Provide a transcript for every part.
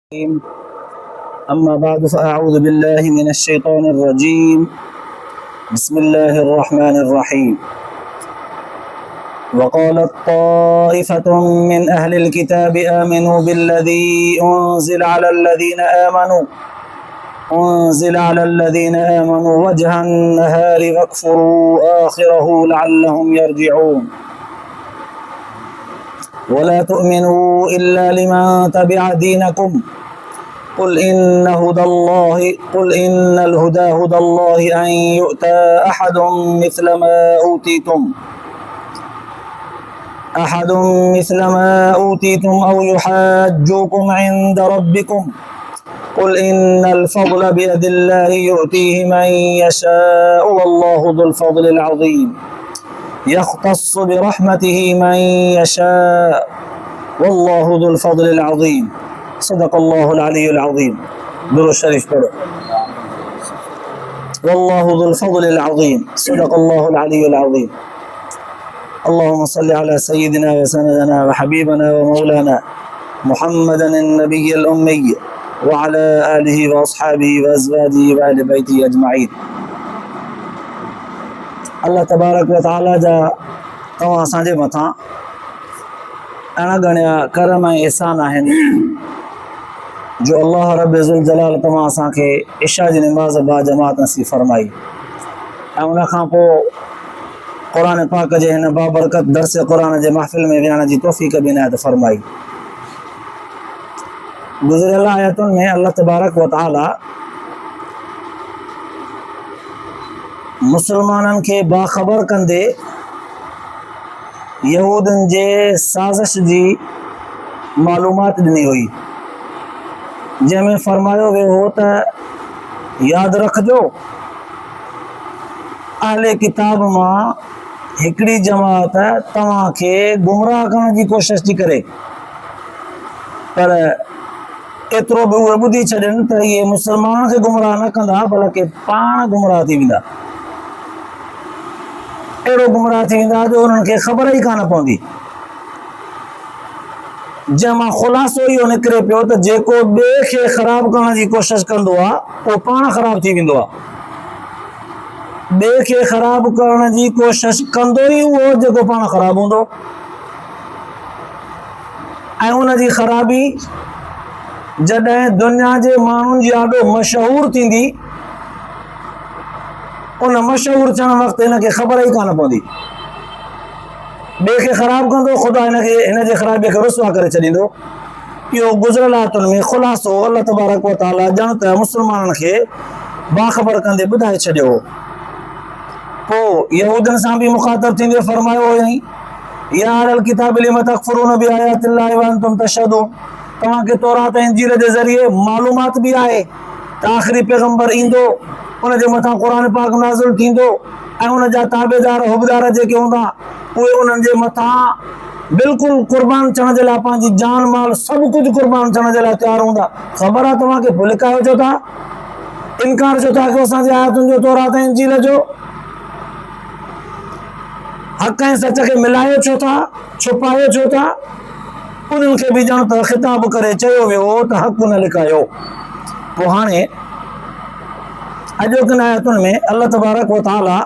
أما بعد فأعوذ بالله من الشيطان الرجيم. بسم الله الرحمن الرحيم. وقالت طائفة من أهل الكتاب آمنوا بالذي أنزل على الذين آمنوا وجه النهار واكفروا آخره لعلهم يرجعون. ولا تؤمنوا إلا لمن تبع دينكم قل إن الهدى هدى الله أن يؤتى أحد مثل ما أوتيتم أو يحاجوكم عند ربكم قل إن الفضل بيد الله يؤتيه من يشاء والله ذو الفضل العظيم يختص برحمته من يشاء والله ذو الفضل العظيم. صدق الله العلي العظيم. درود شريف पढ़ो. والله ذو الفضل العظيم. صدق الله العلي العظيم. اللهم صل على سيدنا وسندنا وحبيبنا ومولانا محمد النبي الأمي وعلى آله وأصحابه وأزواجه وأهل بيته أجمعين. अल्लाह तबारक व तआला जा तव्हां असांजे मथां अणगणिया करम ऐं एहसान आहिनि जो अल्लाह रब ज़ुल जलाल तव्हां असांखे इशा जी नमाज़ बा जमात नसीब फरमाई ऐं उन खां पोइ क़ुरान पाक जे हिन बाबरकत दर्स क़ुरान जे महफ़िल में विहण जी तौफ़ीक़ बि इनायत फरमाई। गुज़िरियल आयतुनि में अल्लाह तबारक व तआला मुसलमाननि खे बाख़बर कंदे यहूदनि जे साज़िश जी मालूमात ॾिनी हुई, जंहिंमें फरमायो वियो हो त यादि रखिजो अहले किताब मां हिकिड़ी जमात तव्हांखे गुमराह करण जी कोशिश थी करे, पर एतिरो बि उहे ॿुधी छॾनि त इहे मुसलमाननि खे गुमराह न कंदा बल्कि पाण गुमराह थी वेंदा। अहिड़ो गुमराह थी वेंदा जो उन्हनि खे ख़बर ई कान पवंदी, जंहिंमां ख़ुलासो इहो निकिरे पियो त जेको ॿिए खे ख़राब करण जी कोशिश कंदो आहे उहो पाण ख़राब थी वेंदो आहे। ॿिए खे ख़राब करण जी कोशिश कंदो ई उहो जेको पाण ख़राब हूंदो, ऐं उन जी ख़राबी जॾहिं दुनिया जे माण्हुनि जी ॾाढो मशहूरु थींदी, उन मशहूरु थियण वक़्तु हिनखे ख़बर ई कान पवंदी। ॿिए खे ख़राब कंदो, ख़ुदा हिन जे ख़राबीअ खे रुसवा करे छॾींदो। इहो गुज़िरियल आयतुनि में ख़ुलासो अल्लाह तबारक व तआला ॼण त मुसलमाननि खे बाख़बर कंदे ॿुधाए छॾियो। पोइ यहूदनि सां बि मुख़ातब थींदे फरमायो हुयईं, या अहलल किताब लिम तकफुरून बिआयातिल्लाहि व अंतुम तशहदून, तव्हांखे तौरात ऐं इंजील जे ज़रिए मालूमात बि आहे त आख़िरी पैगंबर ईंदो, उन जे मथां क़ुरान पाक नाज़िल थींदो ऐं उन जा ताबेदार हुबदार जेके हूंदा उहे उन्हनि जे मथां बिल्कुलु क़ुर्बान थियण जे लाइ पंहिंजी जान माल सभु कुझु क़ुर्बान थियण जे लाइ तयारु हूंदा। ख़बर आहे तव्हांखे भुल कयो छो था, इनकार छो था कयो असांजे आयतुनि जो, तौरात ऐं इंजील जो? हक़ ऐं सच खे मिलायो छो था, छुपायो छो था? उन्हनि खे बि ॼण त ख़िताब करे चयो वियो त हक़ न लिकायो। पोइ हाणे अॼोकनि आयतुनि में अल्लाह तबारक व तआला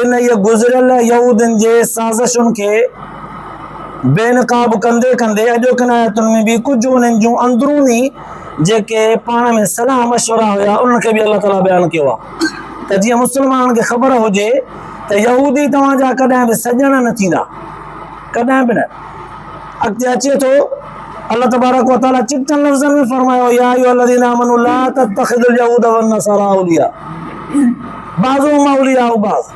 इन इहे गुज़िरियल यहूदनि जे साज़िशुनि खे बेनकाब कंदे कंदे अॼोकनि आयतुनि में बि कुझु उन्हनि जूं अंदरूनी जेके पाण में सलाह मशवरा हुया उन्हनि खे बि अल्लाह ताला बयानु कयो आहे त जीअं मुसलमाननि खे ख़बर हुजे त यहूदी तव्हांजा कॾहिं बि सॼण न थींदा, कॾहिं बि न। अॻिते अचे थो अल्लाह तबारक व तआला चिटनि लफ़्ज़नि में फरमायो, या अय्युहल्लज़ीना आमनू ला तत्तखिज़ुल यहूद वन्नसारा औलिया बाज़ुहुम औलियाउ बाज़।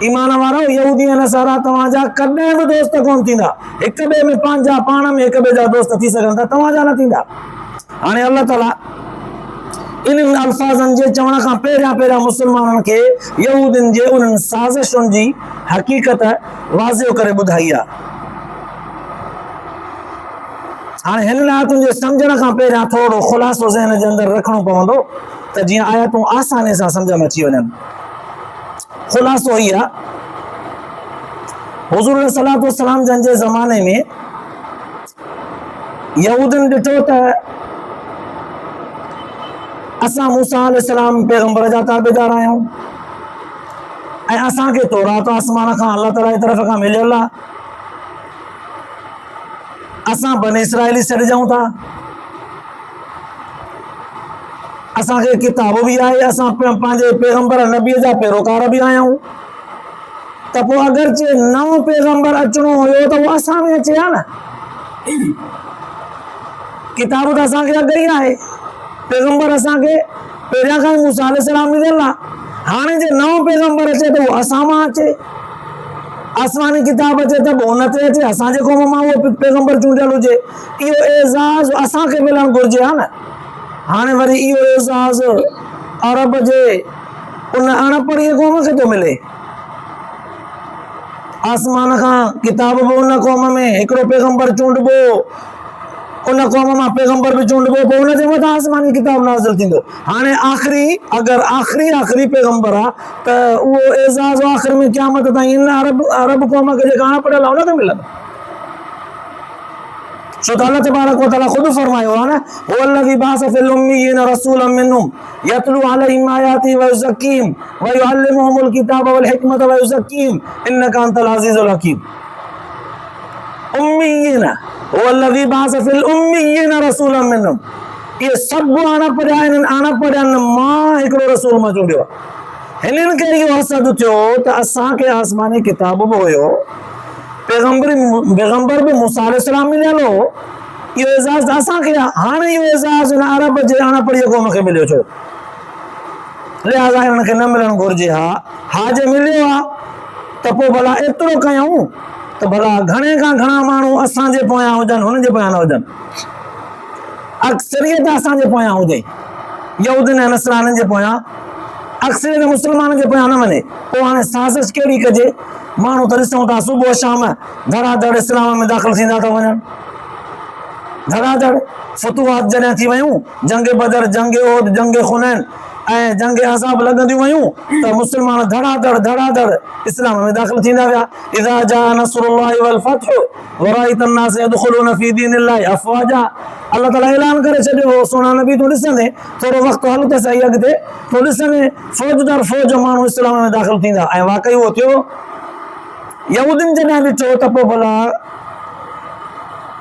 ईमान वारो, यहूदी ऐं नसारा तव्हांजा कॾहिं बि दोस्त कोन थींदा। हिक ॿिए में पंहिंजा पाण में हिक ॿिए जा दोस्त थी सघनि था, तव्हांजा न थींदा। हाणे अल्लाह ताला इन्हनि अल्फाज़नि जे चवण खां पहिरियां मुसलमाननि खे यहूदियुनि जे उन्हनि साज़िशुनि जी हक़ीक़त वाज़िह करे ॿुधाई आहे। हाणे हिन आयतुनि जे सम्झण खां पहिरियां थोरो ख़ुलासो ज़हन जे अंदरि रखणो पवंदो त जीअं आयतूं आसानी सां सम्झ में अची वञनि। ख़ुलासो ई आहे, हुज़ूर सल्लल्लाहु अलैहि वसल्लम जन जे ज़माने में यहूदन ॾिठो त असां मूसा अलैहिस्सलाम पैगंबर जा ताबेदार आहियूं ऐं असांखे तौरात आसमान खां अल्लाह ताला जी तरफ़ खां मिलियल आहे। असां बनी इसराइली सॾिजूं था, असांखे किताब बि आहे, असां पंहिंजे पैगंबर नबीअ जा पैरोकार बि आहियूं। त पोइ अगरचे नओं पैगंबर अचणो हुयो त उहो असां में अचे हा न। किताब त असांखे अॻु ई आहे, पैगंबर असांखे पहिरियां खां ई मूसा अलैहिस्सलाम मिलियल आहे। हाणे जे नओं पैगंबर अचे त उहो असां मां अचे, आसमानी किताब अचे त पोइ हुन ते अचे, असांजे क़ौम मां उहो पैगंबर चूंडियल हुजे। इहो एज़ाज़ असांखे मिलणु घुरिजे हा न। हाणे वरी इहो एज़ाज़ अरब जे उन अणपढ़ीअ क़ौम खे थो मिले। आसमान खां किताब बि उन क़ौम में हिकिड़ो पैगंबर चूंडबो, उन क़ौम मां पैगंबर बि चूंडबो, पोइ उन जे मथां आसमानी किताब नाज़िल थींदो। हाणे आख़िरी अगरि आख़िरी पैगंबर आहे त उहो एज़ाज़ आख़िर में क़यामत ताईं इन अरब क़ौम खे जेका अणपढ़ियल आहे उनखे मिलंदो। छो त अल्लाह तबारक व तआला ख़ुदि फरमायो आहे न, हुवल्लज़ी बअस फ़िल उम्मिय्यीन रसूलन मिनहुम यतलू अलैहिम आयातिही व युज़क्कीहिम व युअल्लिमुहुमुल किताब वल हिकमत व युज़क्कीहिम इन्नका अंतल अज़ीज़ुल हकीम। उम्मिय्यीन, हुवल्लज़ी बअस फ़िल उम्मिय्यीन रसूलन मिनहुम, ये सभु अणपढ़िया आहिनि, अणपढ़ियनि मां हिकिड़ो रसूल मां चूंडियो आहे। हिननि खे इहो हसद थियो त असांखे आसमानी किताब बि हुयो, पैगंबर बि मूसा अलैहिस्सलाम मिलियल हो, इहो एज़ाज़ असांखे आहे। हाणे इहो एज़ाज़ हिन अरब जे अणपढ़ीअ क़ौम खे मिलियो छो? लिहाज़ा हिननि खे न मिलणु घुरिजे। हा जे मिलियो आहे त पोइ भला एतिरो कयूं त भला घणे खां घणा माण्हू असांजे पोयां हुजनि, हुननि जे पोयां न हुजनि। अक्सरियत असांजे पोयां हुजे, यहूदियुनि ऐं नसराननि जे पोयां, अक्सरियत मुस्लमाननि जे पोयां न वञे। पोइ हाणे साज़िश कहिड़ी कजे? माण्हू त ॾिसूं था सुबुह शाम धड़ाधड़ इस्लाम में दाख़िल थींदा था वञनि। धड़ाधड़ फतूहात जॾहिं थी वियूं, जंग बदर, जंग ओहद, जंग खुनैन ऐं जंग अहज़ाब लॻंदियूं वियूं त मुस्लमान धड़ाधड़ इस्लाम में दाख़िल थींदा विया। इज़ा जाअ नस्रुल्लाहि वल फ़त्हु व रअयतन नास यदख़ुलून फ़ी दीनिल्लाहि अफ़वाजा। अल्लाह ताला ऐलान करे छॾियो, सोना नबी तूं ॾिसंदे थोरो वक़्तु हल त सही अॻिते, तूं ॾिसंदे फ़ौज दर फ़ौज माण्हू इस्लाम में दाख़िल थींदा। ऐं वाक़ई उहो थियो। यहूदियुनि जॾहिं ॾिठो त पोइ भला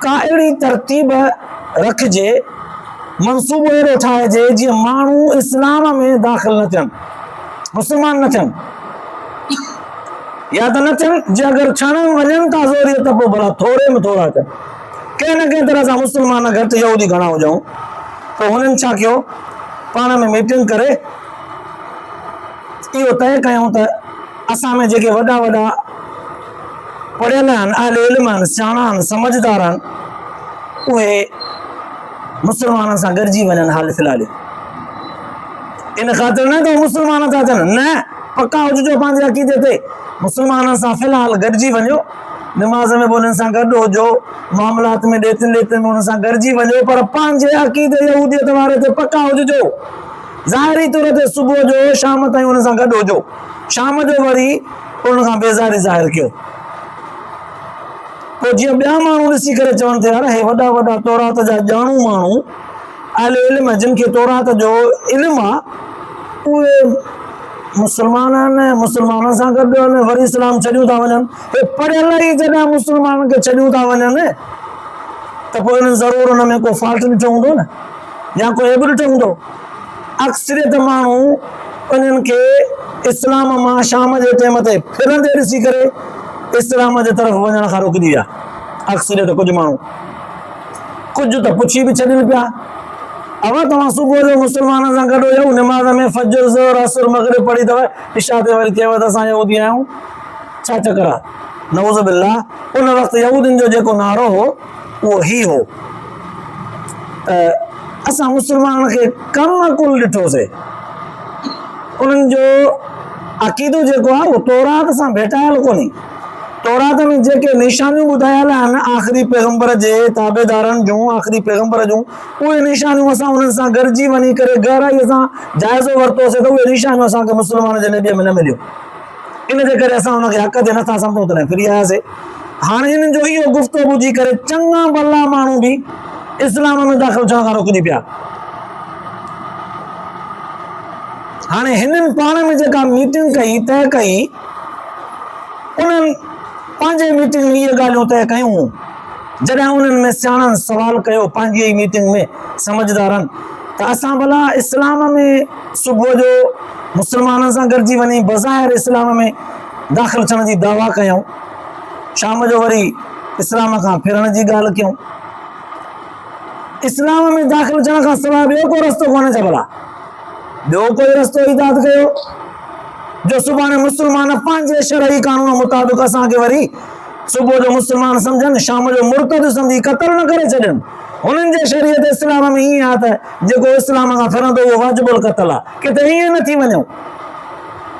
का अहिड़ी तरतीब रखिजे, मनसूबो अहिड़ो ठाहिजे जीअं माण्हू इस्लाम में दाख़िल न थियनि, मुस्लमान न थियनि, या त न थियनि। जे अगरि छणनि वञनि था ज़ोरीअ त पोइ भला थोरे में थोरा थियनि। कंहिं न कंहिं तरह सां मुस्लमान घटि यहूदी घणा हुजऊं। पोइ हुननि छा कयो? पाण में मीटिंग करे इहो तय कयूं त असां में जेके वॾा वॾा पढ़ियल आहिनि, अहले इल्म आहिनि, सियाणा आहिनि, समझदार आहिनि, उहे मुस्लमाननि सां गॾिजी वञनि हाल फ़िलहाल। इन ख़ातिर न त मुस्लमान था थियनि, न, पका हुजिजो पंहिंजे अक़ीदे ते, मुस्लमाननि सां फ़िलहाल गॾिजी वञो, निमाज़ में बि उन्हनि सां गॾु हुजो, मामलात में ॾेतिन ॾेतिन में उन्हनि सां गॾिजी वञो, पर पंहिंजे अक़ीदे यहूदियत वारे ते पका हुजिजो। ज़ाहिरी तौर ते सुबुह जो शाम ताईं उन्हनि सां गॾु हुजो, शाम जो वरी उन्हनि खां बेज़ारी ज़ाहिर कयो। पोइ जीअं ॿिया माण्हू ॾिसी करे चवनि था, यार हे वॾा वॾा तौरात जा ॼाणू माण्हू, अहले इल्म, जिन खे तौरात जो इल्मु आहे, उहे मुस्लमान आहिनि, मुस्लमाननि सां गॾु आहिनि, वरी इस्लाम छॾियूं था वञनि। हे पढ़ियल ई जॾहिं मुस्लमाननि खे छॾियूं था वञनि त पोइ इन्हनि ज़रूरु हुन में को फॉल्ट ॾिठो हूंदो न, या को ऐब ॾिठो हूंदो। अक्सरियत माण्हू उन्हनि खे इस्लाम मां शाम जे टाइम ते फिरंदे ॾिसी करे इस्लाम जे तरफ़ वञण खां रोकिजी विया। अक्सरियत कुझु माण्हू, कुझु त पुछी बि छॾनि पिया, अवा तव्हां सुबुह जो मुस्लमाननि सां गॾु हुयव, निमाज़ में फजर, ज़ोहर, असर, मग़रिब पढ़ी अथव, इशा ते वरी चयव त असां यहूदी आहियूं, छा चकर आहे? नऊज़ बिल्लाह। उन वक़्तु यहूदियुनि जो जेको नारो हो उहो ही हो त असां मुस्लमाननि खे कम कुल ॾिठोसीं, उन्हनि जो अक़ीदो जेको आहे उहो तौरात सां भेटायल कोन्हे। तौरात में जेके निशानियूं ॿुधायल आहिनि आख़िरी पैगंबर जे ताबेदारनि जूं, आख़िरी पैगंबर जूं, उहे निशानियूं असां उन्हनि सां गॾिजी वञी करे गहराईअ सां जाइज़ो वरितोसीं त उहे निशानियूं असांखे मुस्लमान जे नबीअ में न मिलियूं। इन जे करे असां हुनखे हक़ ते नथा सम्झूं, तॾहिं फिरी आयासीं। हाणे हिननि जो इहो गुफ़्तो ॿुधी करे चङा भला माण्हू बि इस्लाम में दाख़िल थियण खां रोकिजी पिया। हाणे हिननि पाण में जेका मीटिंग कई तय कई उन्हनि पंहिंजे मीटिंग में इहे ॻाल्हियूं तय कयूं। जॾहिं उन्हनि में सियाणनि सवाल कयो पंहिंजी ई मीटिंग में समझदारनि त असां भला इस्लाम में सुबुह जो मुस्लमाननि सां गॾिजी वञी बज़ाहिर इस्लाम में दाख़िल थियण जी दावा कयूं, शाम जो वरी इस्लाम खां फिरण जी ॻाल्हि कयूं। इस्लाम में दाख़िल थियण खां सवाइ ॿियो को रस्तो कोन्हे छा भला? ॿियो कोई रस्तो ईजाद कयो जो सुभाणे मुस्लमान पंहिंजे शरई कानून मुताबिक़ असांखे वरी सुबुह जो मुस्लमान सम्झनि, शाम जो मुर्तद सम्झी क़त्ल न करे छॾनि। हुननि जे शरीयत इस्लाम में ईअं आहे त जेको इस्लाम खां फिरंदो उहो वाजिबुल क़त्ल आहे। किथे ईअं न थी वञूं,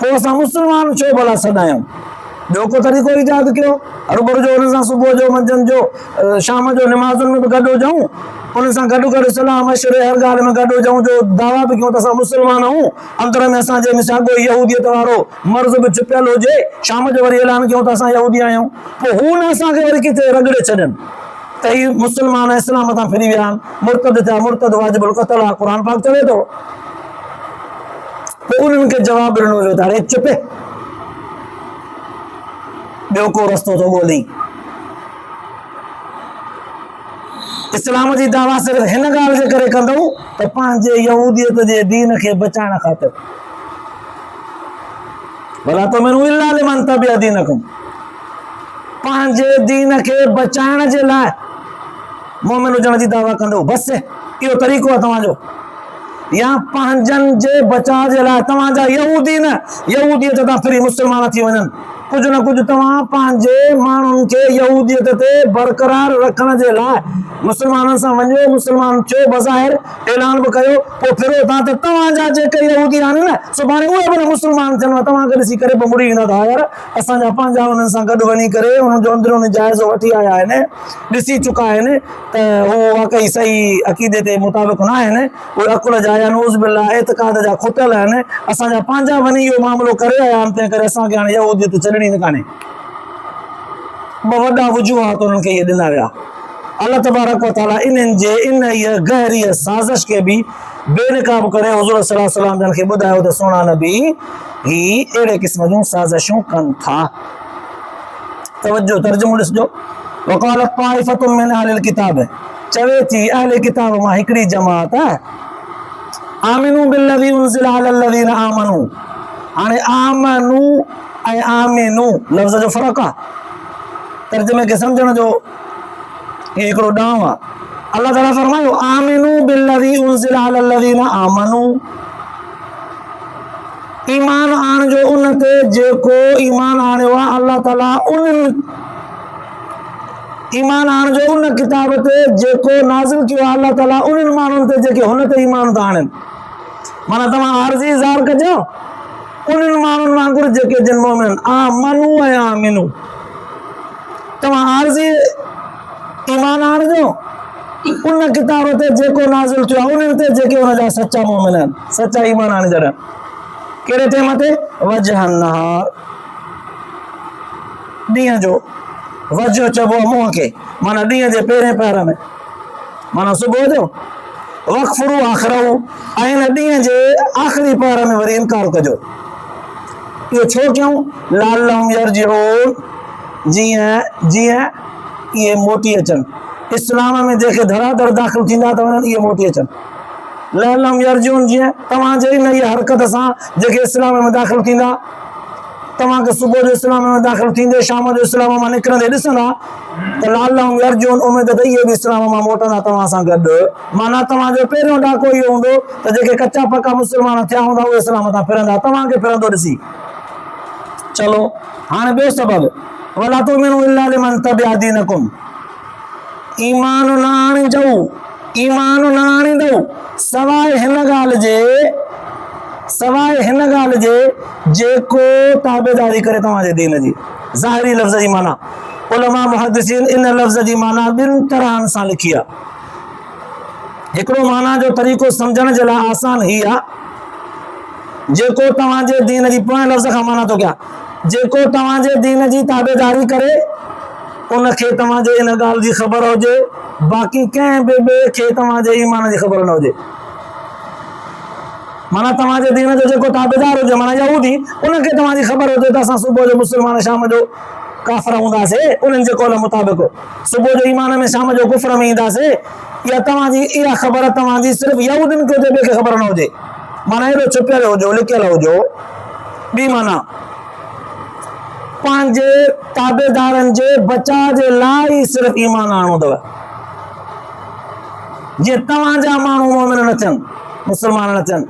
पोइ असां मुस्लमान छो भला सॾायूं? ॿियो को तरीक़ो ईजाद कयो, रुबरू जो हुन सां सुबुह जो मंझंदि जो शाम जो निमाज़ुनि में बि गॾु हुजऊं, हुन सां गॾु गॾु सलाह मशवरे हर ॻाल्हि में गॾु हुजऊं, जो दावा बि कयूं त असां मुस्लमान आहियूं, अंदर में असांजे साॻियो यहूदियत वारो मर्ज़ बि छुपियल हुजे, शाम जो वरी ऐलान कयूं त असां यहूदी आहियूं। पोइ हू न असांखे वरी किथे रगड़े छॾनि त ही मुस्लमान इस्लाम तां फिरी विया आहिनि, मुर्तद थिया, मुर्तद वाजिबुल क़त्ल आहे, क़ुर पाक चवे थो। पोइ उन्हनि खे जवाबु ॾिनो वियो त अरे चुप, ॿियो को रस्तो थो ॻोल्ही। इस्लाम जी दावा सिर्फ़ हिन ॻाल्हि जे करे कंदऊं त पंहिंजे यहूदियत जे दीन खे बचाइण ख़ातिर। भला तो मैनू इल्ला लिमन तबिअ दीनकुम, पंहिंजे दीन खे बचाइण जे लाइ मोमिन हुजण जी दावा कंदो, बसि इहो तरीक़ो आहे तव्हांजो। या पंहिंजनि जे बचाव जे लाइ तव्हांजा यहूदी न यहूदियत तां फिरी मुस्लमान थी वञनि, कुझु न कुझु तव्हां पंहिंजे माण्हुनि खे यहूदियत ते बरक़रार रखण जे लाइ मुस्लमाननि सां वञो, मुस्लमान थियो, बज़ाहिर ऐलान बि कयो, पोइ फिरो था त तव्हांजा जेके यहूदी आहिनि न सुभाणे उहे बि मुस्लमान थियनि, तव्हांखे ॾिसी करे बि मुड़ी ईंदा त यार असांजा पंहिंजा हुननि सां गॾु वञी करे हुननि जो अंदरूनी जाइज़ो वठी आया आहिनि, ॾिसी चुका आहिनि त हू वाक़ई सही अक़ीदे ते मुताबिक़ न आहिनि, उहे अकुल जा या नऊज़ बिल्लाह एतिक़ाद जा खुटियल आहिनि, असांजा पंहिंजा वञी इहो मामिलो करे आया आहिनि, तंहिं करे असांखे हाणे यहूदियत छॾणी न कान्हे। वॾा वजूहात उन्हनि खे इहे ॾिना विया। अल्लाह तबारक व तआला इन्हनि जे इन इहा गहरी साज़िश खे बि बेनकाब करे हुज़ूर सल्लल्लाहु अलैहि वसल्लम जन खे ॿुधायो त सोना नबी ही अहिड़े क़िस्म जूं साज़िशूं कनि था। तवजो तर्जुमो ॾिसजो, वक़ालत ताइफ़तुम मिन अहलिल किताब, चवे थी अहले किताब मां हिकिड़ी जमात आमिनू बिल्लज़ी उनज़िला अलल लज़ीना आमनू। हाणे आमनू ऐं आमिनू लफ़्ज़ जो फ़र्क़ु आहे, तर्जुमे खे सम्झण जो ये हिकिड़ो ॾांव आहे। अल्लाह ताला फरमायो आमिनू बिल्लज़ी उनज़िला अलल लज़ीना आमनू, ईमान आणिजो उन ते जेको ईमान आणियो आहे अल्लाह ताला उन्हनि, ईमान आणिजो उन किताब ते जेको नाज़िल कयो आहे अल्लाह ताला उन्हनि माण्हुनि ते जेके हुन ते ईमान था आणनि। माना तव्हां आरज़ी इज़हार कजो उन्हनि माण्हुनि वांगुरु जेके जिन मोमिन आमनू ऐं आमिनू, तव्हां आरज़ी ईमान आणिजो उन किताब ते जेको नाज़िल थियो आहे उन्हनि ते जेके हुनजा सचा मोमिन आहिनि, सचा ईमान आणींदड़। कहिड़े टाइम ते? वजहन नहार, ॾींहं जो, वजह चइबो आहे मुंहं खे, माना ॾींहं जे पहिरें पहर में, माना सुबुह जो, वक़्फ़ुरू आख़िरहू, ऐं हिन ॾींहं जे आख़िरी पहर में वरी इनकार कजो। इहो छो कयूं? लअल्लहुम यरजिऊन, जीअं जीअं इहे मोटी अचनि, इस्लाम में जेके धड़ाधड़ दाख़िल थींदा त वञनि इहे मोटी अचनि। लअल्लहुम यरजिऊन, जीअं तव्हांजे इन इहा हरकत सां जेके इस्लाम में दाख़िल थींदा, तव्हांखे सुबुह जो इस्लाम में दाख़िल थींदे शाम जो इस्लाम मां निकिरंदे ॾिसंदा त लअल्लहुम यरजिऊन, उमेद त इहे बि इस्लाम मां मोटंदा तव्हां सां गॾु। माना तव्हांजो पहिरियों ॾाको इहो हूंदो त जेके कचा पका मुस्लमान थिया हूंदा उहे इस्लाम तां फिरंदा, तव्हांखे फिरंदो ॾिसी। चलो हाणे ॿियो सबबु, वला तुमिनू इल्ला लिमन तबिअ दीनकुम, ईमान न आणींदो, ईमान न आणींदो सवाइ हिन ॻाल्हि जे, सवाइ हिन ॻाल्हि जे जेको ताबेदारी करे तव्हांजे दीन जी। ज़ाहिरी लफ़्ज़ जी माना उलमा मुहद्दिसीन इन लफ़्ज़ जी माना ॿिनि तरहनि सां लिखी आहे। हिकिड़ो माना जो तरीक़ो सम्झण जे लाइ आसान ही आहे, जेको तव्हांजे दीन जी, पोएं लफ़्ज़ खां माना थो कयां, जेको तव्हांजे दीन जी ताबेदारी करे उनखे तव्हांजे इन ॻाल्हि जी ख़बर हुजे, बाक़ी कंहिं बि ॿिए खे तव्हांजे ईमान जी ख़बर न हुजे। माना तव्हांजे दीन जो जेको ताबेदार हुजे माना यहूदी उनखे तव्हांजी ख़बर हुजे त असां सुबुह जो मुस्लमान शाम जो काफ़िर हूंदासीं उन्हनि जे कौल मुताबिक़ सुबुह जो ईमान में शाम जो कुफ्र में ईंदासीं या तव्हांजी इहा ख़बर तव्हांजी सिर्फ़ु यहूदियुनि खे हुजे ॿिए खे ख़बर न हुजे माना हेॾो छुपियल हुजो लिकियल हुजो। ॿी माना पंहिंजे ताबेदारनि जे बचाव जे लाइ ई सिर्फ़ु ईमान आणणो अथव जीअं तव्हांजा माण्हू मोमिन न थियनि मुस्लमान न थियनि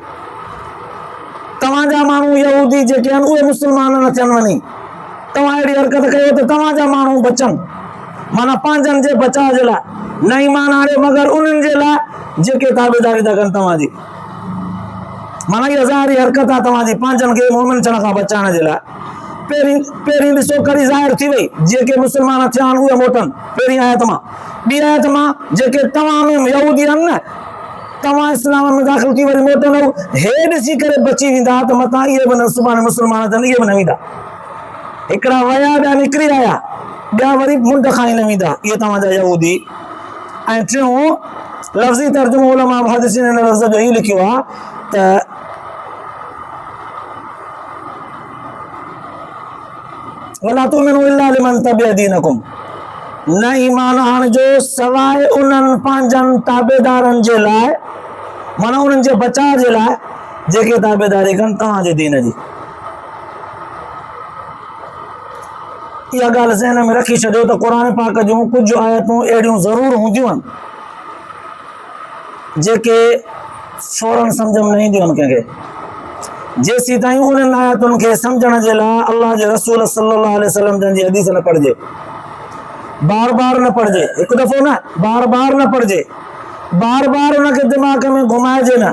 तव्हांजा माण्हू यहूदी जेके आहिनि उहे मुस्लमान न थियनि वञी तव्हां अहिड़ी हरकत कयो त तव्हांजा माण्हू बचनि माना पंहिंजनि जे बचाव जे लाइ न ईमान आणे मगर उन्हनि जे लाइ जेके ताबेदारी था कनि तव्हांजी माना इहा ज़ाहिरी हरकत आहे तव्हांजी पंहिंजनि खे मोमिन थियण खां बचाइण जे लाइ। पहिरीं ॾिसो कड़ी ज़ाहिर थी वई जेके मुस्लमान थिया आहिनि उहे मोटनि पहिरीं आयत मां। ॿी आयत मां जेके तव्हां में यहूदी आहिनि न तव्हां इस्लाम में दाख़िल थी वरी मोटंदव हे ॾिसी करे बची वेंदा त मथां इहे बि न सुभाणे मुस्लमान थियनि इहे बि न वेंदा हिकिड़ा विया ॿिया निकिरी आया ॿिया वरी मुंड खाई न वेंदा इहे तव्हांजा यहूदी। ऐं टियों लफ़्ज़ी तर्जुमो उलमा मुहद्दिसीन हिन लफ़्ज़ जो ई लिखियो आहे त वला तुमिनु इल्ला लिमन तबिअ दीनकुम न ईमान आणिजो सवाइ उन्हनि पंहिंजनि ताबेदारनि जे लाइ माना उन्हनि जे बचाव जे लाइ जेके ताबेदारी कनि तव्हांजे दीन जी। इहा ॻाल्हि ज़हन में रखी छॾियो त क़ुर पाक जूं कुझु आयतूं अहिड़ियूं ज़रूरु हूंदियूं आहिनि जेके फौरन सम्झ में न ईंदियूं आहिनि कंहिंखे जेसीं ताईं उन्हनि आयतुनि खे सम्झण जे लाइ अल्लाह जे रसूल सल्लल्लाहु अलैहि वसल्लम जन जी हदीस न पढ़िजे बार बार न पढ़िजे हिकु दफ़ो न बार बार न पढ़िजे बार बार उनखे दिमाग़ में घुमाइजे न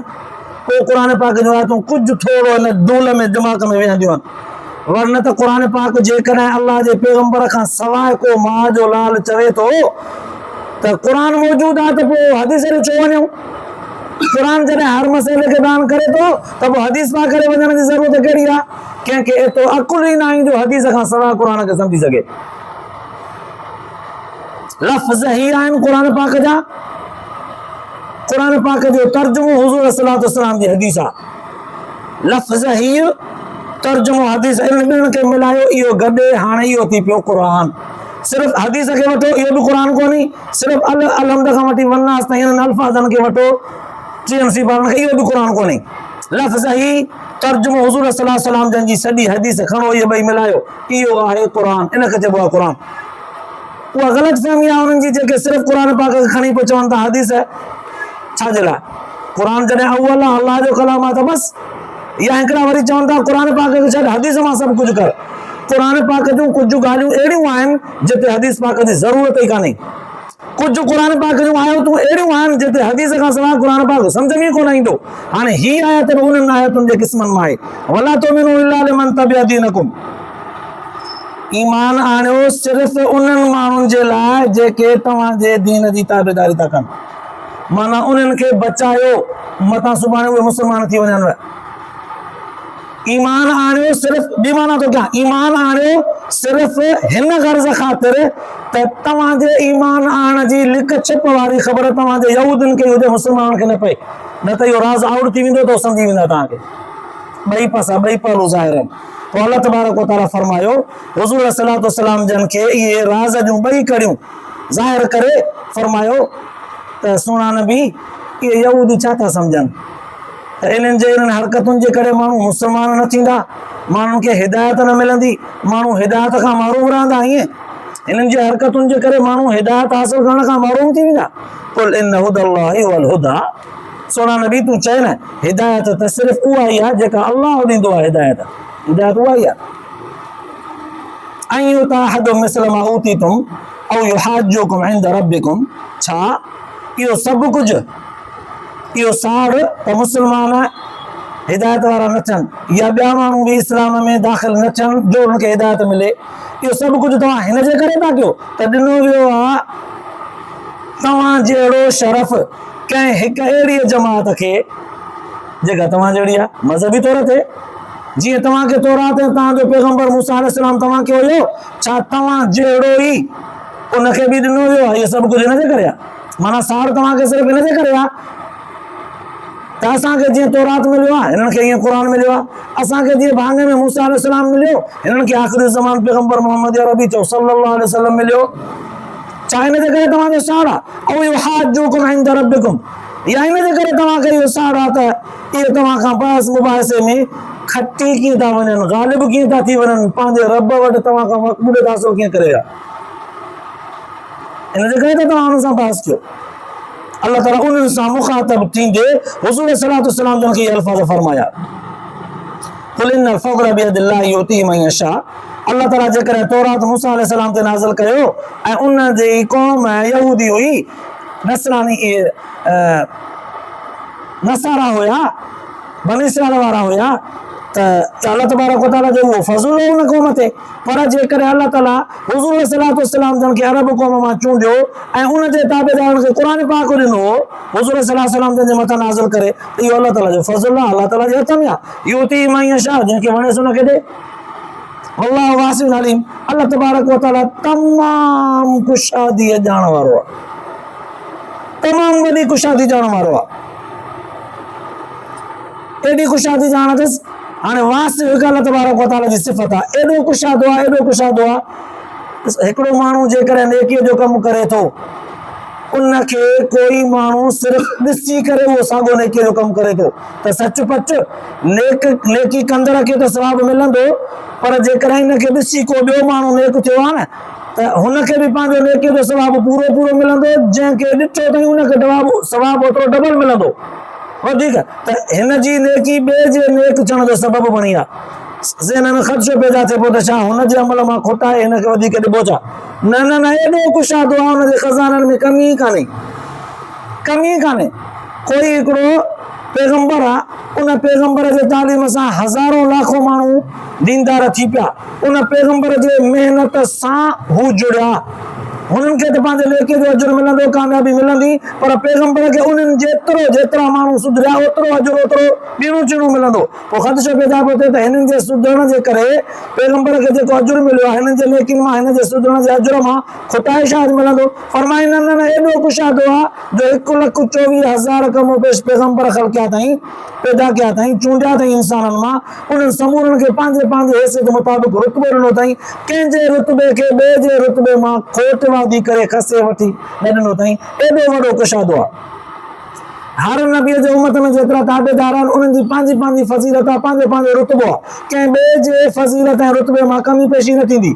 पोइ क़ुर पाक जूं आयतूं कुझु थोरो हिन धूल में दिमाग़ में वेहंदियूं आहिनि वरन त क़ुर पाक जेकॾहिं अल्लाह जे पैगंबर खां सवाइ को माउ जो लाल चवे थो त क़ुर मौजूदु आहे त पोइ हदीस ॾे छो वञूं क़ुर जॾहिं हर मसइले खे बयान करे थो त पोइ हदीस पाक करे वञण जी ज़रूरत कहिड़ी आहे कंहिंखे एतिरो अकुल ई न आहे जो हदीस खां सवाइ क़ुर खे सम्झी सघे। लफ़्ज़ ही आहिनि क़ुर पाक जा क़ुर पाक जो तर्जुमो हुज़ूर सल्लल्लाहु अलैहि वसल्लम जी हदीस आहे लफ़्ज़ ही तर्जुमो हदीस इन ॿिनि खे मिलायो इहो गॾे हाणे इहो थी पियो क़ुर सिर्फ़ु हदीस खे वठो इहो बि क़ुर कोन्हे सिर्फ़ु अलहम्द खां वठी वन्नास ताईं हिननि अल्फाज़नि खे वठो टीहनि सिफ़ातनि खे इहो बि क़ुर कोन्हे लफ़्ज़ ही तर्जुमो हुज़ूर सल्लल्लाहु अलैहि वसल्लम जन जी सॼी हदीस खणो इहे ॿई मिलायो इहो आहे क़ुर इन खे चइबो आहे क़ुर। उहा ग़लतफ़हमी आहे उन्हनि जी जेके सिर्फ़ु क़ुर पाक खे खणी पियो चवनि था हदीस छाजे लाइ क़ुर जॾहिं अव्वल आहे अल्लाह जो कलाम आहे त बसि या हिकिड़ा वरी चवनि था क़ुर पाक खे छॾ हदीस मां सभु कुझु कर क़ुर पाक जूं कुझु ॻाल्हियूं अहिड़ियूं आहिनि जिते हदीस पाक जी ज़रूरत ई कान्हे कुझु क़ुर पाक जूं आयतूं अहिड़ियूं आहिनि जिते हदीस खां सवाइ क़ुर पाक सम्झ में ई कोन ईंदो। हाणे ही आयत बि उन्हनि आयतुनि जे क़िस्मनि मां आहे वला तुमिनु इल्ला लिमन तबिअ दीनकुम ईमान आणियो सिर्फ़ु उन्हनि माण्हुनि जे लाइ जेके तव्हांजे दीन जी ताबेदारी था कनि माना उन्हनि खे बचायो मथां सुभाणे उहे मुस्लमान थी वञनि। ईमान आणियो सिर्फ़ु ॿी माना थो कयां ईमान आणियो सिर्फ़ु हिन गर्ज़ ख़ातिर त तव्हांजे ईमान आणण जी लिक छिप वारी ख़बर तव्हांजे यहूदियुनि खे हुजे मुस्लमाननि खे न पए न त इहो राज़ आउट थी वेंदो त सम्झी वेंदा तव्हांखे ॿई पासा ॿई पहलू ज़ाहिर आहिनि। पोइ अल्लाह तबारक व तआला फरमायो हुज़ूर सल्लल्लाहु अलैहि वसल्लम जन खे इहे राज़ जूं ॿई कड़ियूं ज़ाहिर करे फरमायो त सुहिणा नबी इहे यहूदी छा था सम्झनि त इन्हनि जे इन्हनि हरकतुनि जे करे माण्हू मुस्लमान न थींदा माण्हुनि खे हिदायत न मिलंदी माण्हू हिदायत खां महरूम रहंदा ईअं हिननि जी हरकतुनि जे करे माण्हू हिदायत हासिल करण खां महरूम थी वेंदा। कुल इन हुदल्लाहि वल हुदा सोना नबी तूं चए न हिदायत त सिर्फ़ु उहा ई आहे जेका अल्लाह ॾींदो आहे हिदायत उहा ई आहे। ऐं युताहदु मिस्ल मा ऊतीतुम औ युहाज्जुकुम इंद रब्बिकुम छा इहो सभु कुझु इहो साड़ त मुस्लमान हिदायत वारा न थियनि या ॿिया माण्हू बि इस्लाम में दाख़िल न थियनि जो हुनखे हिदायत मिले इहो सभु कुझु तव्हां हिन जे करे था कयो त ॾिनो वियो आहे तव्हां जहिड़ो शरफ़ कंहिं हिकु अहिड़ी जमात खे जेका तव्हां जहिड़ी आहे मज़हबी तौर ते जीअं तव्हांखे तौरात तव्हांजो पैगंबर मूसा अलैहिस्सलाम तव्हांखे हुयो छा तव्हां जहिड़ो ई उनखे बि ॾिनो वियो आहे इहो सभु कुझु हिन जे करे आहे माना साड़ तव्हांखे सिर्फ़ु हिन जे करे आहे त असांखे जीअं तौरात मिलियो आहे हिननि खे ईअं क़ुर मिलियो आहे, असांखे जीअं भाङे में मूसा अलैहिस्सलाम मिलियो हिननि खे आख़िरी ज़मान पैगंबर मोहम्मद अरबी सल्लल्लाहु अलैहि वसल्लम मिलियो। छा हिन जे करे तव्हांजो साड़ आहे ऐं इहो हाजुकुम इंद रब्बिकुम, या हिन जे करे तव्हांखे इहो साड़ आहे त इहे तव्हां खां बहस मुबाहिसे में खटी कीअं था वञनि, ग़ालिब कीअं था थी वञनि, पंहिंजे रब वटि तव्हां खां मक़बूलियत हासिल कीअं करे आहे, इन जे करे त तव्हां हुन सां बहस कयो। अल्लाह ताला उन्हनि सां मुखातब थींदे हुज़ूर सल्लल्लाहु अलैहि वसल्लम जन खे इहे अल्फाज़ फरमाया, कुल इन्नल फ़ज़्ल बियदिल्लाहि युतीहि मन यशा। अल्लाह ताला जेकर तौरात मूसा अलैहिस्सलाम ते नाज़िल कयो ऐं उन जी क़ौम यहूदी हुई, नसरानी नसारा हुया, बनी इस्राईल वारा हुया, त अल्लाह तबारक व तआला जो उहो फज़ल हो उन क़ौम ते। पर जेकर अल्लाह ताला हुज़ूर सल्लल्लाहु अलैहि वसल्लम जन खे अरब क़ौम मां चूंडियो ऐं उन जे ताबेदारनि खे क़ुर पाक ॾिनो हुज़ूर सल्लल्लाहु अलैहि वसल्लम जन जे मथां नाज़िल करे, त इहो अल्लाह ताला जो फज़ल आहे, अल्लाह ताला जे हथ में आहे। युतीहि मन यशा, जंहिंखे वणेसि उनखे ॾे। अल्लाहु वासिउन अलीम, अल्लाह तबारक व तआला तमामु कुशादी ॼाण वारो आहे, तमामु वॾी कुशादी ॼाण वारो आहे। एॾी कुशादी ॼाण अथसि। हाणे वासिउ हिकु अल्लाह तबारक व तआला जी सिफ़त आहे, एॾो कुशादो आहे, एॾो कुशादो आहे। हिकिड़ो माण्हू जेकर नेकीअ जो कमु करे थो, उनखे कोई माण्हू सिर्फ़ ॾिसी करे उहो साॻियो नेकीअ जो कमु करे थो त सच पच नेकी कंदड़ खे त सवाबु मिलंदो, पर जेकर हिनखे ॾिसी को ॿियो माण्हू नेक थियो आहे न, त हुनखे बि पंहिंजो नेकीअ जो सवाबु पूरो पूरो मिलंदो, जंहिंखे ॾिठो अथई उनखे सवाबु ओतिरो डबल मिलंदो। वधीक त हिन जी नेकी ॿिए जे नेक थियण जो सबबु बणी आहे। ज़हन में ख़दशो पैदा थिए पियो त छा हुन जे अमल मां खोटाए हिनखे वधीक ॾिबो छा? न न न, एॾो कुशादो आहे, हुन जे ख़ज़ाननि में कमी ई कान्हे, कमी ई कान्हे। कोई हिकिड़ो पैगंबर आहे, उन पैगंबर जे तालीम सां हज़ारों लाखों माण्हू दीनदार थी पिया, उन पैगंबर जे महिनत सां हू जुड़िया, हुननि खे त पंहिंजे नेकीअ जो अजुर मिलंदो, कामयाबी मिलंदी, पर पैगंबर खे उन्हनि जेतिरा माण्हू सुधरिया ओतिरो अजुर ओतिरो ॿीणो चीणो मिलंदो। पोइ ख़दशो पैदा पियो थिए त हिननि जे सुधरण जे करे पैगंबर खे जेको अजुर मिलियो आहे हिननि जे नेकियुनि मां, हिन जे सुधरण जे अजुर मां खोटाए छा मिलंदो? फरमाई न न न, एॾो कुशादो आहे जो 1,24,000 कमो पेश पैगंबर ख़लकिया अथई, पैदा कया अथई, चूंडिया अथई इंसाननि मां, उन्हनि समूरनि खे पंहिंजे पंहिंजे हैसियत मुताबिक़ रुतबो ॾिनो अथई, कंहिंजे रुतबे खे ॿिए जे रुतबे मां खोट वादी करे खसे वठी न ॾिनो अथई। एॾो वॾो कुशादो आहे। हर नबीअ जे उम्मत में जेतिरा ताबेदार आहिनि उन्हनि जी पंहिंजी पंहिंजी फज़ीलत आहे, पंहिंजो पंहिंजो रुतबो आहे, कंहिं ॿिए जे फज़ीलत ऐं रुतबे मां कमी पेशी न थींदी,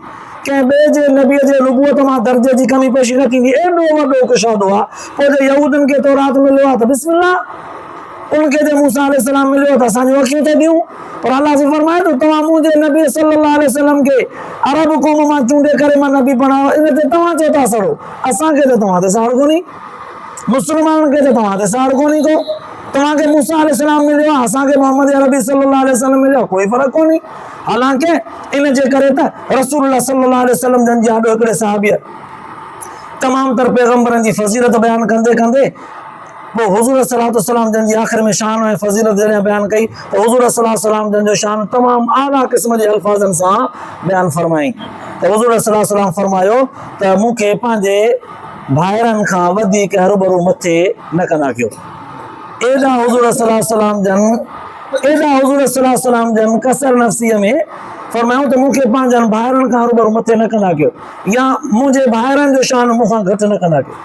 कंहिं ॿिए जे नबीअ जे रुबूअत मां दर्जे जी कमी पेशी न थींदी। एॾो वॾो कुशादो आहे। पोइ जे यहूदनि खे तौरात मिलियो आहे त बिस्मिल्लाह, उनखे जे मूसा अलैहिस्सलाम मिलियो त असांजूं अखियूं ते ॾियूं, पर अल्लाह जी फरमाए थो तव्हां मुंहिंजे नबी सल्लल्लाहु अलैहि वसल्लम खे अरब क़ौम मां चूंडे करे मां नबी बणायो, इन ते तव्हां छो था सड़ो? असांखे त तव्हां ते साड़ कोन्हे, मुस्लमाननि खे त तव्हां ते साड़ कोन्हे को। तव्हांखे मूसा अलैहिस्सलाम मिलियो आहे, असांखे मोहम्मद अरबी सल्लल्लाहु अलैहि वसल्लम मिलियो, कोई फ़र्क़ु कोन्हे। हालांकि इन जे करे त रसूलुल्लाह सल्लल्लाहु अलैहि वसल्लम जन जी आॾो हिकिड़े सहाबीअ तमामु तर पैगंबरनि जी फज़ीलत बयानु कंदे कंदे पोइ हुज़ूर सल्लल्लाहु अलैहि वसल्लम जन जी आख़िर में शान ऐं फज़ीलत जॾहिं बयानु कई त हुज़ूर सल्लल्लाहु अलैहि वसल्लम जन जो शान तमामु आला क़िस्म जे अल्फाज़नि सां बयानु फरमाई। त हुज़ूर सल्लल्लाहु अलैहि वसल्लम फरमायो त मूंखे पंहिंजे भाइरनि खां वधीक हरूभरू मथे न कंदा कयो। एॾा हुज़ूर सल्लल्लाहु अलैहि वसल्लम जन कसर नफ़्सीअ में फरमायो त मूंखे पंहिंजनि भाइरनि खां हरूभरू मथे न कंदा कयो, या मुंहिंजे भाइरनि जो शान मूंखां घटि न कंदा कयो।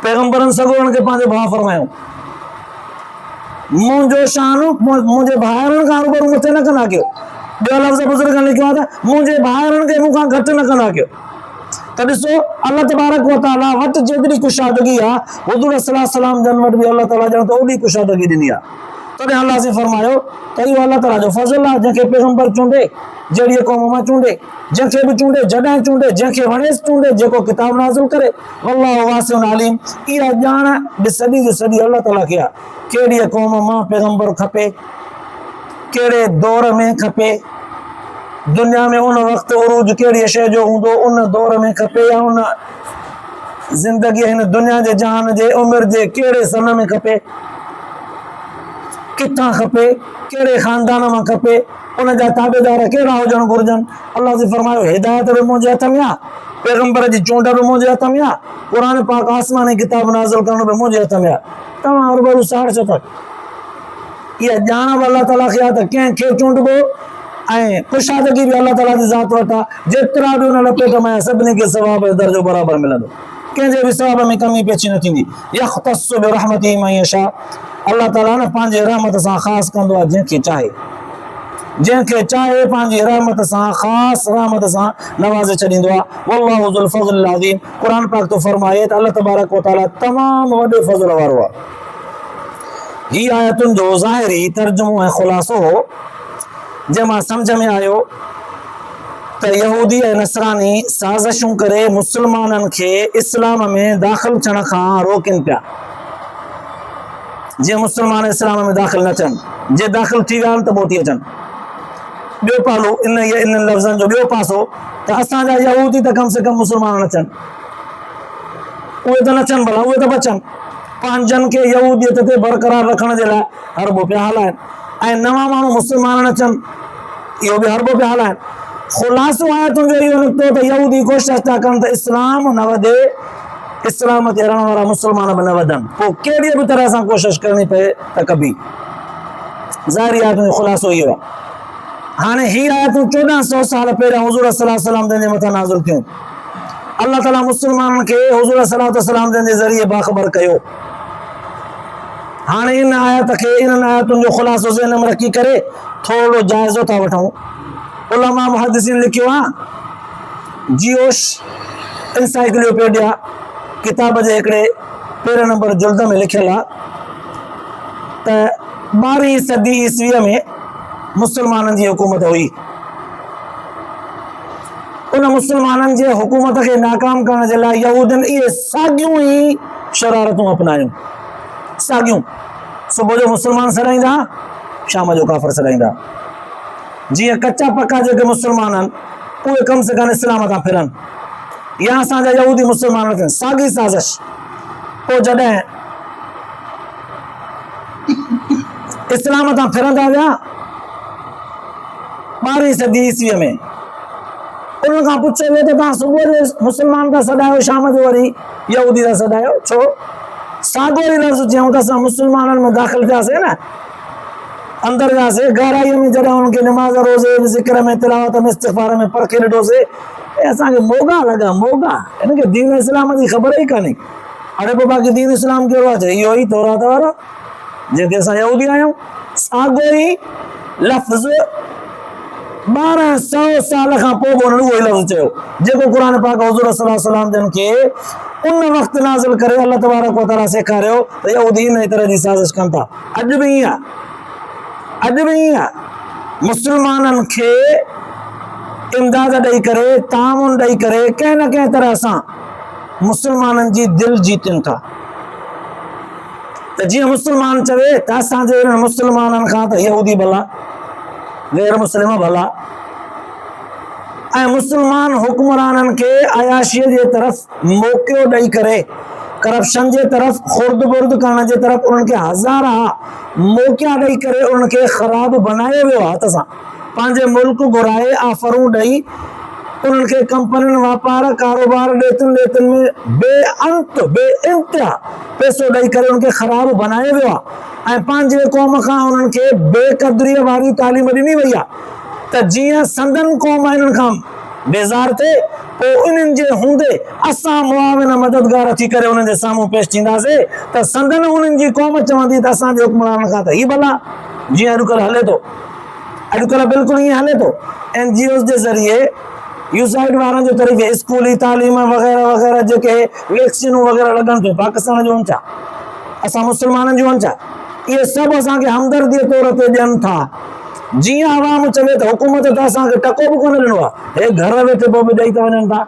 पैगंबरनि सॻोड़नि खे पंहिंजो भाउ फरमायो, मुंहिंजो शान मुंहिंजे भाइरनि खां हरूभरू मथे न कंदा कयो। ॿियो लफ़्ज़ बुज़ुर्गनि लिखियो आहे त मुंहिंजे भाइरनि खे मूंखां घटि न कंदा कयो। त ॾिसो अल्लाह तबारक व तआला वटि जेतिरी कुशादगी आहे हुज़ूर सल्लल्लाहु अलैहि वसल्लम जन वटि बि अल्लाह ताला ॼण त ओॾी कुशादगी ॾिनी आहे। तॾहिं अल्लाह से फरमायो त इहो अल्लाह ताला जो फज़ल आहे, जंहिंखे पैगंबर चूंडे, जहिड़ी क़ौम मां चूंडे, जंहिंखे बि चूंडे, जॾहिं चूंडे, जंहिंखे वणेसि चूंडे, जेको किताब नाज़िल करे। अल्लाहु वासिउन अलीम, इहा ॼाण बि सॼी जो सॼी अल्लाह ताला खे आहे। कहिड़ी क़ौम मां पैगंबर खपे, कहिड़े दौर में खपे, दुनिया में उन वक़्तु उरूज कहिड़ी शइ जो हूंदो, उन दौर में खपे, या उन ज़िंदगी हिन दुनिया जे जहान जे उमिरि जे कहिड़े सन में खपे, किथां खपे, कहिड़े ख़ानदान मां खपे, उन जा ताबेदार कहिड़ा हुजणु घुरिजनि। अल्लाह जी फरमायो हिदायत बि मुंहिंजे हथ में आहे, पैगंबर जी चूंड बि मुंहिंजे हथ में आहे, क़ुर पाक आसमानी किताब नाज़िल करणु बि मुंहिंजे हथ में आहे। तव्हां हरूभरू साड़ छो था? इहा ॼाण बि अलाह ताला खे आहे त कंहिंखे चूंडबो ऐं कुशादगी बि अलाह ताला जी ज़ात वटि आहे। जेतिरा बि हुन लपेट में आहे सभिनी खे सवाब जो दर्जो बराबरि मिलंदो, कंहिंजे बि सवाब में कमी पेची न थींदी। यख़्तस्सु बिरहमतिही मन यशा, अलाह ताला न पंहिंजे रहमत सां ख़ासि कंदो आहे जंहिंखे चाहे, जंहिंखे चाहे पंहिंजी रहमत सां ख़ासि रहमत सां नवाज़े छॾींदो आहे। वल्लाहु ज़ुल फ़ज़्लिल अज़ीम, क़ुरान पाक तो फरमाए त अल्लाह तबारक व तआला तमामु वॾे फ़ज़्ल वारो आहे। हीअ आयतुनि जो ज़ाहिरी तर्जुमो ऐं ख़ुलासो हो जंहिंमां सम्झ में आयो त यहूदी ऐं नसरानी साज़िशूं करे मुस्लमाननि खे इस्लाम में दाख़िल थियण खां रोकनि पिया। जीअं मुस्लमान इस्लाम में दाख़िल न थियनि, जे दाख़िल थी विया आहिनि त मोटी अचनि। ॿियो पालो इन लफ़्ज़नि जो ॿियो पासो त असांजा यहूदी त कम से कम मुस्लमान न थियनि, उहे त न थियनि, भला उहे त बचनि, पंहिंजनि खे यहूदियत ते बरक़रार रखण जे लाइ हरबो पिया हलाइनि, ऐं नवां माण्हू मुस्लमान न थियनि इहो बि हरबो पिया हलाइनि। ख़ुलासो आहे तुंहिंजो इहो निकितो त यहूदी कोशिशि था कनि त इस्लाम न वधे, इस्लाम ते रहण वारा मुस्लमान बि न वधनि, पोइ कहिड़ी बि तरह सां कोशिशि करणी पए त कबी। ज़ाहिरी आहे तुंहिंजो ख़ुलासो इहो आहे। हाणे हीअ आयतूं 1400 साल पहिरियों हुज़ूर सल्लल्लाहु अलैहि वसल्लम जे मथां नाज़िल थियूं। अल्लाह ताला मुस्लमाननि खे हुज़ूर सल्लल्लाहु अलैहि वसल्लम जे ज़रिए बाख़बर कयो। हाणे इन आयत खे इन्हनि आयतुनि जो ख़ुलासो ज़हन में रखी करे थोरो जाइज़ो था वठूं। उलमा मुहद्दिसीन लिखियो आहे, जियोश एनसाइक्लोपीडिया किताब जे हिकिड़े पहिरें नंबर जुल्द में लिखियल आहे त 12वीं सदी ईस्वीअ में मुस्लमाननि जी हुकूमत हुई। उन मुस्लमाननि जे हुकूमत खे नाकाम करण जे लाइ यहूदियुनि इहे साॻियूं ई शरारतूं अपनायूं। साॻियूं, सुबुह जो मुस्लमान सॾाईंदा, शाम जो काफ़िर सॾाईंदा। जीअं कचा पका जेके मुस्लमान आहिनि उहे कम से कम इस्लाम तां फिरनि या असांजा यहूदी मुस्लमान थियनि, साॻी साज़िश। पोइ जॾहिं इस्लाम तां फिरंदा विया 12वीं सदी ईस्वीअ में, उन खां पुछियो वियो त तव्हां सुबुह जो मुस्लमान था सॾायो, शाम जो वरी यहूदी था सॾायो, छो? साॻियो ई लफ़्ज़ चयूं त असां मुस्लमाननि में दाख़िल थियासीं न, अंदरि वियासीं, गहराईअ में जॾहिं हुननि खे निमाज़ रोज़े में ज़िक्र में तिलावत में इस्तिग़फ़ार में परखे ॾिठोसीं, असांखे मोगा लॻा, मोगा, हिनखे दीन इस्लाम जी ख़बर ई कान्हे। हाणे पोइ बाक़ी दीन इस्लाम कहिड़ो आहे? इहो ई तौरात वारो जंहिंखे असां यहूदी आहियूं। साॻियो ई लफ़्ज़ 1200 साल खां पोइ बि उन्हनि उहो ई लफ़्ज़ चयो जेको क़ुरान पाक हुज़ूर सल्लल्लाहु अलैहि वसल्लम जन खे उन वक़्तु नाज़िल करे अल्लाह तबारक व तआला सेखारियो त यहूदी इन तरह जी साज़िश कनि था। अॼु बि ईअं आहे, अॼु बि ईअं आहे। मुस्लमाननि खे इमदाद ॾेई करे, तामुन ॾेई करे कंहिं न कंहिं तरह सां मुस्लमाननि जी दिलि जीतनि था। त जीअं मुस्लमान चवे त असांजे इन्हनि मुस्लमाननि खां त यहूदी भला, गैर मुस्लिम भला, ऐं मुस्लमान हुक्मराननि खे अयाशीअ जे तरफ़ मौक़ो ॾेई करे, करप्शन जे तरफ़, खुर्द बुर्द करण जे तरफ़ उन्हनि खे हज़ारा मौक़ा ॾेई करे उन्हनि खे ख़राब बनायो वियो आहे। हथ सां पंहिंजे मुल्क घुराए आफरूं ॾेई उन्हनि खे कंपनियुनि, वापार, कारोबार, ॾेतुनि में बेअंत बेइंतिहा पैसो ॾेई करे उन्हनि खे ख़राब बनायो वियो आहे। ऐं पंहिंजे क़ौम खां उन्हनि खे बेक़दरीअ वारी तालीम ॾिनी वई आहे त जीअं संदन क़ौम इन्हनि खां बेज़ार थिए, पोइ इन्हनि जे हूंदे असां मुआविन मददगार थी करे उन्हनि जे साम्हूं पेश थींदासीं त संदन उन्हनि जी क़ौम चवंदी त असांजे हुक्मराननि खां त ही भला। जीअं अॼुकल्ह हले थो, अॼुकल्ह बिल्कुलु ईअं हले थो। NGOs जे ज़रिए यूसाइड वारनि जो तरीक़े, स्कूली तालीम वग़ैरह वग़ैरह जेके वैक्सीनूं वग़ैरह लॻनि थियूं, पाकिस्तान जूं छा, असां मुस्लमाननि जूं छा, इहे सभु असांखे हमदर्दीअ तौर ते ॾियनि था। जीअं आवाम चवे त हुकूमत त असांखे टको बि कोन ॾिनो आहे, हे घर वेठे पोइ बि ॾेई था वञनि था।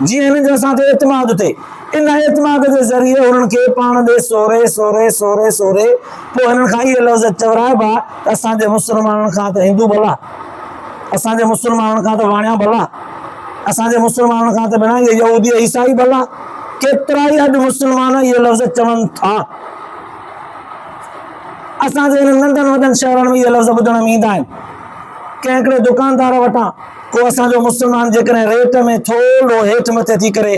जीअं हिननि जो असां ते एतमाद थिए, इन एतमाद जे ज़रिए उन्हनि खे पाण ॾे सोरे सोरे सोरे सोरे पोइ हिननि खां इहे लफ़्ज़ चवराइबा त असांजे मुस्लमाननि खां त हिंदू भला, असांजे मुस्लमाननि खां त वाणिया भला, असांजे मुस्लमाननि खां त बिना इहे यहूदी ईसाई भला। केतिरा ई अॼु मुस्लमान इहे लफ़्ज़ चवनि था। असांजे हिन नंढनि वॾनि शहरनि में इहे लफ़्ज़ ॿुधण में ईंदा आहिनि। कंहिं हिकिड़े दुकानदार वटां को असांजो मुस्लमान जेकॾहिं रेट में थोरो हेठि मथे थी करे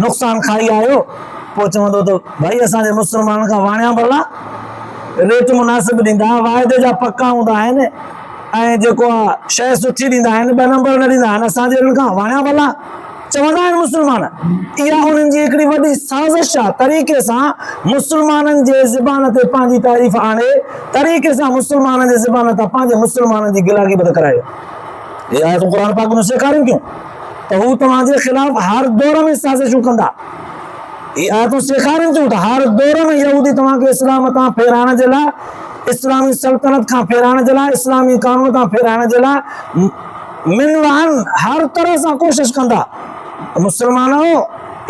नुक़सानु खाई आयो, पोइ चवंदो त भई असांजे मुस्लमाननि खां वाणिया भला, रेट मुनासिब ॾींदा, वाइदे जा पक्का हूंदा आहिनि ऐं जेको आहे शइ सुठी ॾींदा आहिनि, 2 नंबर न ॾींदा आहिनि। असांजे हिन खां वणिया भला चवंदा आहिनि मुस्लमान। इहा उन्हनि जी हिकिड़ी वॾी साज़िश आहे, तरीक़े सां मुस्लमाननि जे ज़बान ते पंहिंजी तारीफ़ आणे, तरीक़े सां मुस्लमाननि जे ज़बान तां पंहिंजे मुस्लमाननि जी गिला गिबत करायो। इहा आयतूं क़ुर पाक में सेखारियूं थियूं त हू तव्हांजे ख़िलाफ़ हर दौर में साज़िशूं कंदा। इहे आयतूं सेखारियूं थियूं त हर दौर में यहूदी तव्हांखे इस्लाम तां फेराइण जे लाइ, इस्लामी सल्तनत खां फेराइण जे लाइ, इस्लामी कानून खां फेराइण जे लाइ मिनवान हर तरह सां कोशिश कंदा। मुस्लमानो,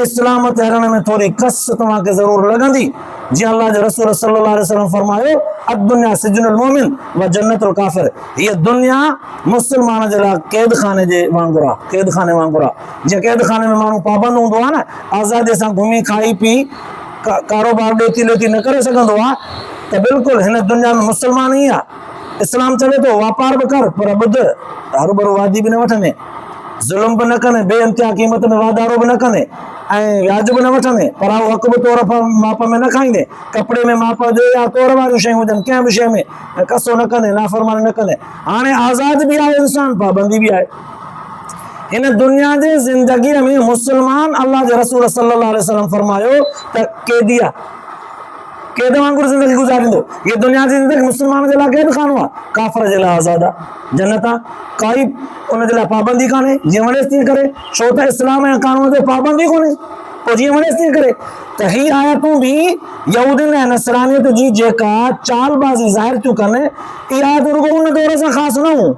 इस्लाम ते हलण में थोड़ी कस तव्हांखे ज़रूर लॻंदी। जीअं अल्लाह जे रसूल सल्लल्लाहु अलैहि वसल्लम फरमायो, अद-दुनिया सिजनुल मोमिन व जन्नतुल काफिर। हीअ दुनिया मुस्लमान जे लाइ कैद खाने जे वांगुरु आहे, कैद खाने वांगुरु आहे। जीअं कैद खाने में माण्हू पाबंद हूंदो आहे न, आज़ादीअ सां घुमी खाई पी कारोबार ॾेती लेती न करे सघंदो आहे, त बिल्कुलु हिन दुनिया में मुस्लमान ई आहे। इस्लाम चवे थो वापार बि कर, पर ॿुध, हरूभरू वादी बि न वठंदे, ज़ुल्म बि न कंदे, बेइंतिहा क़ीमत में वाधारो बि न कंदे ऐं व्याज बि न वठंदे, पराओ हक़ बि तौर माप में न खाईंदे, कपिड़े में माप जो या तौर वारियूं शयूं हुजनि, कंहिं बि शइ में कसो न कंदे, नाफ़रमानी न कंदे। हाणे आज़ाद बि आहे इंसान, पाबंदी बि आहे। हिन दुनिया जे ज़िंदगीअ में मुस्लमान, अल्लाह जे रसूल सल्लल्लाहु अलैहि वसल्लम फरमायो त कैदी आहे, कैद वांगुरु ज़िंदगी गुज़ारींदो। ये दुनिया जी ज़िंदगी मुस्लमान जे लाइ कैद खानो आहे, काफ़िर जे लाइ आज़ाद आहे, जन्नत आहे। काई उन जे लाइ पाबंदी कान्हे, जीअं वणेसि तीअं करे, छो त इस्लाम ऐं कानून ते पाबंदी कोन्हे, पोइ जीअं वणेसि तीअं करे। त ही आयतूं बि यहूदियुनि ऐं नसरानियत जी जेका चालबाज़ी ज़ाहिर थियूं कनि, इहा आयतूं रुॻो उन दौर सां ख़ासि न हुयूं।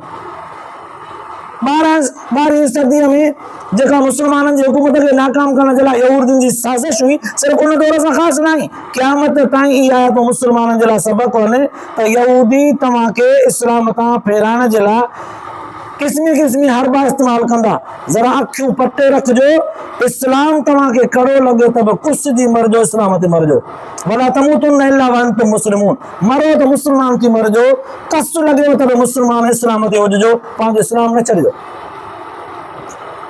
12वीं सदीअ में जेका मुस्लमाननि जी हुकूमत खे नाकाम करण जे लाइ यहूदियुनि जी साज़िश हुई, सिर्फ़ु उन दौर सां ख़ासि न आहे। क़यामत ताईं इहा आयतूं मुस्लमाननि जे लाइ सबक़ आहिनि त यहूदी तव्हांखे इस्लाम तां फेराइण जे लाइ क़िस्मी क़िस्मी हरबा इस्तेमाल कंदा। ज़रा अखियूं पटे रखिजो, इस्लाम तव्हांखे कड़ो लॻे त बि कुसिजी मरिजो, इस्लाम ते मरिजो। वला तमूतुन्ना इल्ला व अंतुम मुस्लिमून, मरो त मुस्लमान थी मरिजो, कस लॻेव त बि मुस्लमान इस्लाम ते हुजिजो, पंहिंजो इस्लाम न छॾिजो।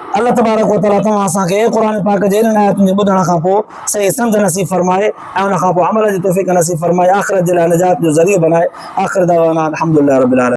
अल्लाह तबारक व तआला तव्हां असांखे क़ुर पाक जे इन आयतुनि जे ॿुधण खां पोइ सही सम्झ नसीब फरमाए ऐं उन खां पोइ अमल जी तौफ़ीक़ नसीब फरमाए, आख़िरत जे लाइ निजात जो ज़रियो बनाए। आख़िर दावाना अल्हम्दुलिल्लाहि रब्बिल आलमीन।